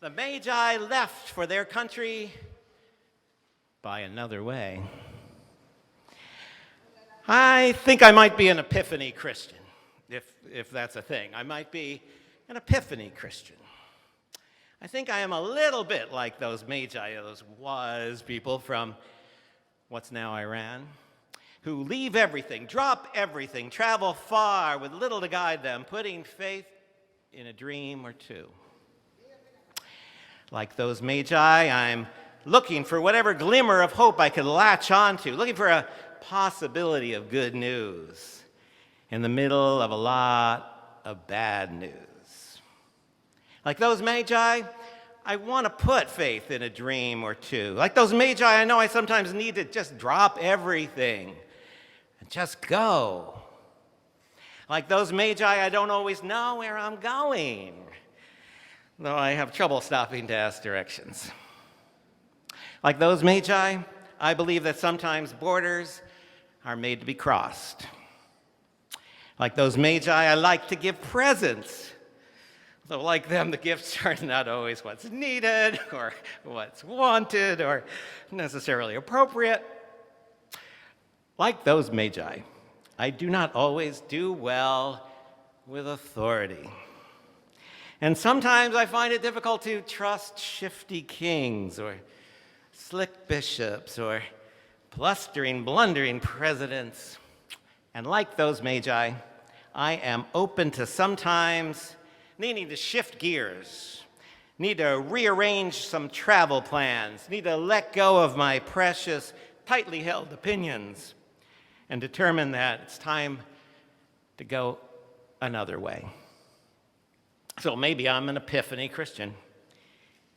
The Magi left for their country by another way. I think I might be an Epiphany Christian, if that's a thing. I might be an Epiphany Christian. I think I am a little bit like those Magi, those wise people from what's now Iran, who leave everything, drop everything, travel far with little to guide them, putting faith in a dream or two. Like those Magi, I'm looking for whatever glimmer of hope I could latch onto, looking for a possibility of good news in the middle of a lot of bad news. Like those Magi, I want to put faith in a dream or two. Like those Magi, I know I sometimes need to just drop everything and just go. Like those Magi, I don't always know where I'm going, though I have trouble stopping to ask directions. Like those Magi, I believe that sometimes borders are made to be crossed. Like those Magi, I like to give presents. Though like them, the gifts are not always what's needed or what's wanted or necessarily appropriate. Like those Magi, I do not always do well with authority. And sometimes I find it difficult to trust shifty kings or slick bishops or blustering, blundering presidents. And like those Magi, I am open to sometimes needing to shift gears, need to rearrange some travel plans, need to let go of my precious, tightly held opinions and determine that it's time to go another way. So maybe I'm an Epiphany Christian.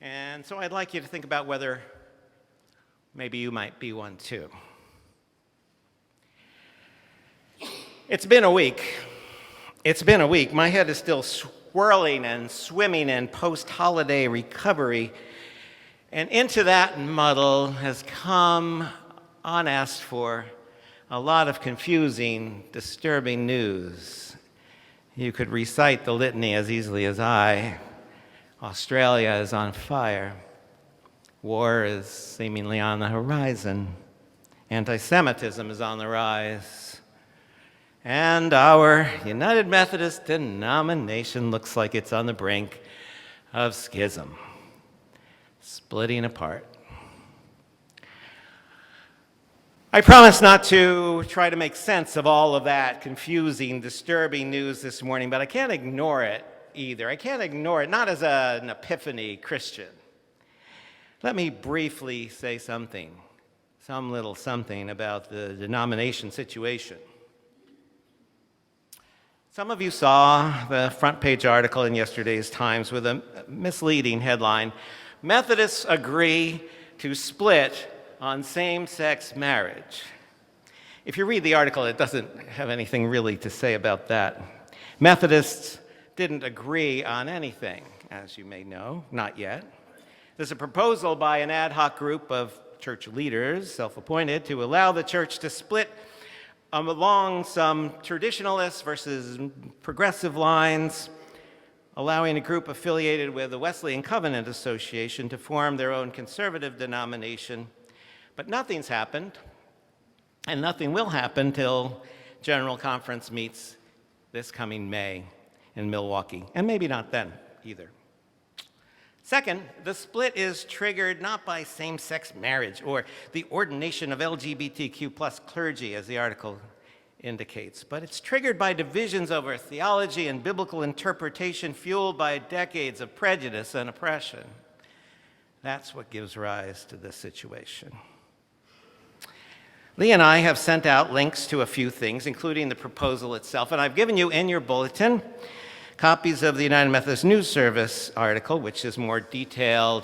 And so I'd like you to think about whether maybe you might be one too. It's been a week. My head is still swirling and swimming in post-holiday recovery. And into that muddle has come, unasked for, a lot of confusing, disturbing news. You could recite the litany as easily as I. Australia is on fire. War is seemingly on the horizon. Anti-Semitism is on the rise. And our United Methodist denomination looks like it's on the brink of schism, splitting apart. I promise not to try to make sense of all of that confusing, disturbing news this morning, but I can't ignore it either. I can't ignore it, not as an Epiphany Christian. Let me briefly say something, some little something about the denomination situation. Some of you saw the front page article in yesterday's Times with a misleading headline, Methodists agree to split on same-sex marriage. If you read the article, it doesn't have anything really to say about that. Methodists didn't agree on anything, as you may know, not yet. There's a proposal by an ad hoc group of church leaders, self-appointed, to allow the church to split along some traditionalist versus progressive lines, allowing a group affiliated with the Wesleyan Covenant Association to form their own conservative denomination. But nothing's happened, and nothing will happen till General Conference meets this coming May in Milwaukee, and maybe not then either. Second, the split is triggered not by same-sex marriage or the ordination of LGBTQ plus clergy, as the article indicates, but it's triggered by divisions over theology and biblical interpretation fueled by decades of prejudice and oppression. That's what gives rise to this situation. Lee and I have sent out links to a few things, including the proposal itself, and I've given you in your bulletin copies of the United Methodist News Service article, which is more detailed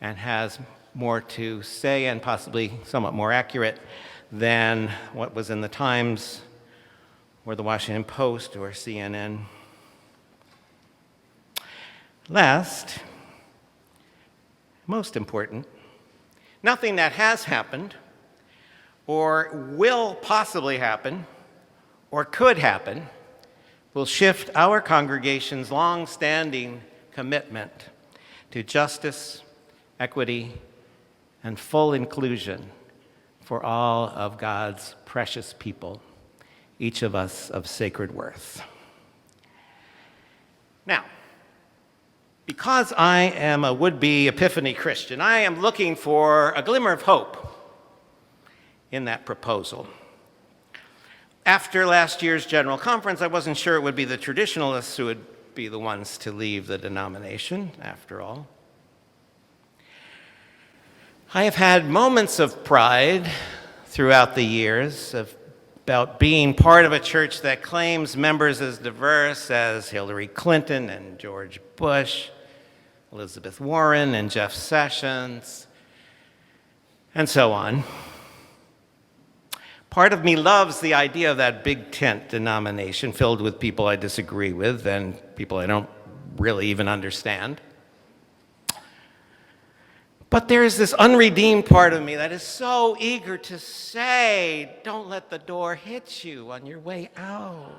and has more to say and possibly somewhat more accurate than what was in the Times or the Washington Post or CNN. Last, most important, nothing that has happened or will possibly happen or could happen will shift our congregation's long-standing commitment to justice, equity, and full inclusion for all of God's precious people, each of us of sacred worth. Now, because I am a would-be Epiphany Christian, I am looking for a glimmer of hope in that proposal. After last year's General Conference, I wasn't sure it would be the traditionalists who would be the ones to leave the denomination, after all. I have had moments of pride throughout the years about being part of a church that claims members as diverse as Hillary Clinton and George Bush, Elizabeth Warren and Jeff Sessions, and so on. Part of me loves the idea of that big tent denomination filled with people I disagree with and people I don't really even understand. But there is this unredeemed part of me that is so eager to say, don't let the door hit you on your way out.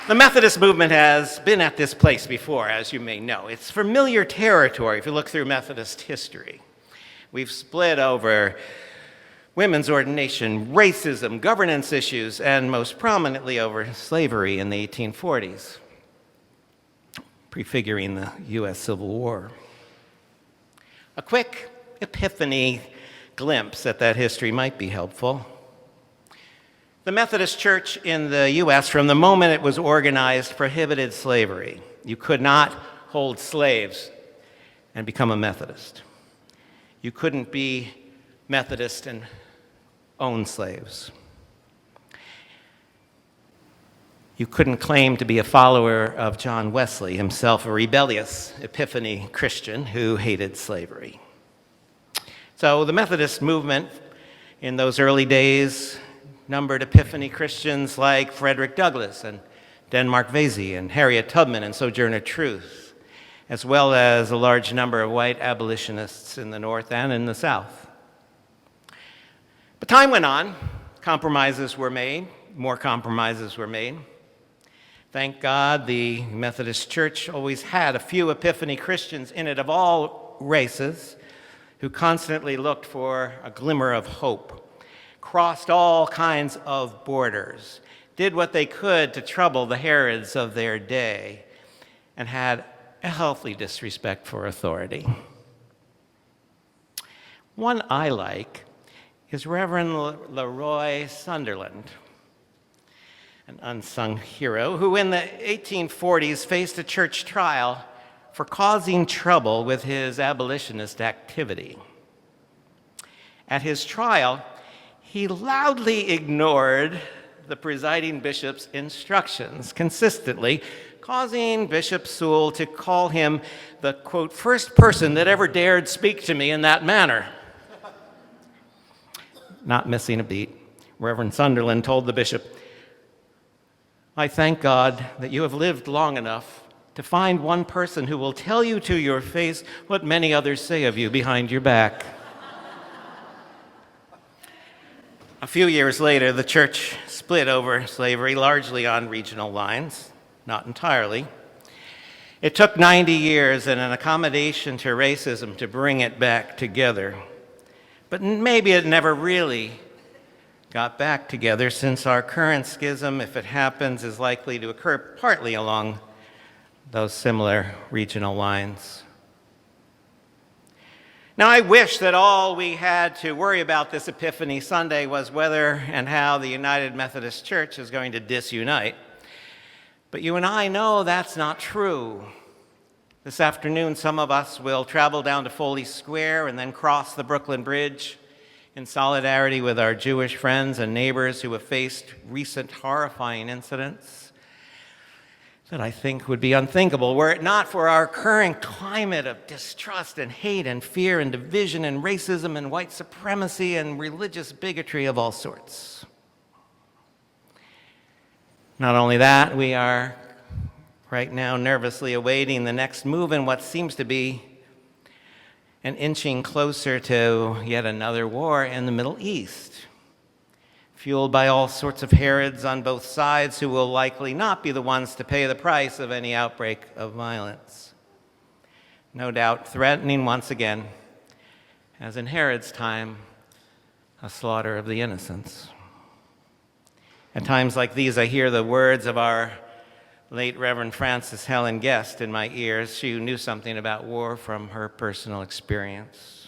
The Methodist movement has been at this place before, as you may know. It's familiar territory if you look through Methodist history. We've split over women's ordination, racism, governance issues, and most prominently over slavery in the 1840s, prefiguring the U.S. Civil War. A quick Epiphany glimpse at that history might be helpful. The Methodist Church in the U.S., from the moment it was organized, prohibited slavery. You could not hold slaves and become a Methodist. You couldn't be Methodist and own slaves. You couldn't claim to be a follower of John Wesley, himself a rebellious Epiphany Christian who hated slavery. So the Methodist movement in those early days numbered Epiphany Christians like Frederick Douglass and Denmark Vesey and Harriet Tubman and Sojourner Truth, as well as a large number of white abolitionists in the North and in the South. But time went on, compromises were made, more compromises were made. Thank God the Methodist Church always had a few Epiphany Christians in it of all races who constantly looked for a glimmer of hope, crossed all kinds of borders, did what they could to trouble the Herods of their day, and had a healthy disrespect for authority. One I like is Reverend Leroy Sunderland, an unsung hero who in the 1840s faced a church trial for causing trouble with his abolitionist activity. At his trial, he loudly ignored the presiding bishop's instructions, consistently causing Bishop Sewell to call him the, quote, first person that ever dared speak to me in that manner. Not missing a beat, Reverend Sunderland told the bishop, I thank God that you have lived long enough to find one person who will tell you to your face what many others say of you behind your back. A few years later, the church split over slavery, largely on regional lines, not entirely. It took 90 years and an accommodation to racism to bring it back together. But maybe it never really got back together, since our current schism, if it happens, is likely to occur partly along those similar regional lines. Now, I wish that all we had to worry about this Epiphany Sunday was whether and how the United Methodist Church is going to disunite. But you and I know that's not true. This afternoon, some of us will travel down to Foley Square and then cross the Brooklyn Bridge in solidarity with our Jewish friends and neighbors who have faced recent horrifying incidents that I think would be unthinkable were it not for our current climate of distrust and hate and fear and division and racism and white supremacy and religious bigotry of all sorts. Not only that, we are right now nervously awaiting the next move in what seems to be an inching closer to yet another war in the Middle East. fueled by all sorts of Herods on both sides who will likely not be the ones to pay the price of any outbreak of violence. No doubt threatening once again, as in Herod's time, a slaughter of the innocents. At times like these, I hear the words of our late Reverend Frances Helen Guest in my ears. She knew something about war from her personal experience.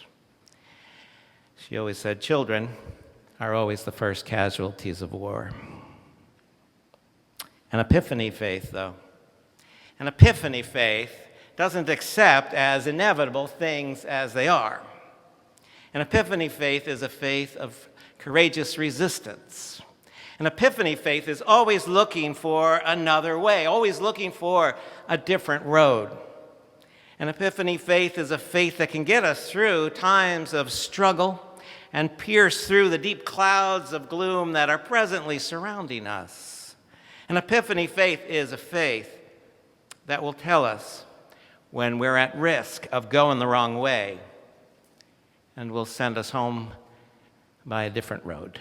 She always said, children are always the first casualties of war. An Epiphany faith, though. An Epiphany faith doesn't accept as inevitable things as they are. An Epiphany faith is a faith of courageous resistance. An Epiphany faith is always looking for another way, always looking for a different road. An Epiphany faith is a faith that can get us through times of struggle and pierce through the deep clouds of gloom that are presently surrounding us. An Epiphany faith is a faith that will tell us when we're at risk of going the wrong way and will send us home by a different road.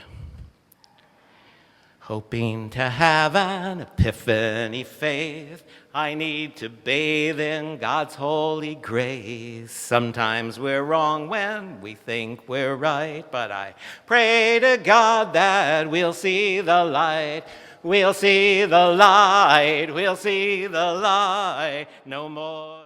Hoping to have an epiphany faith, I need to bathe in God's holy grace. Sometimes we're wrong when we think we're right, but I pray to God that we'll see the light. We'll see the light. We'll see the light no more.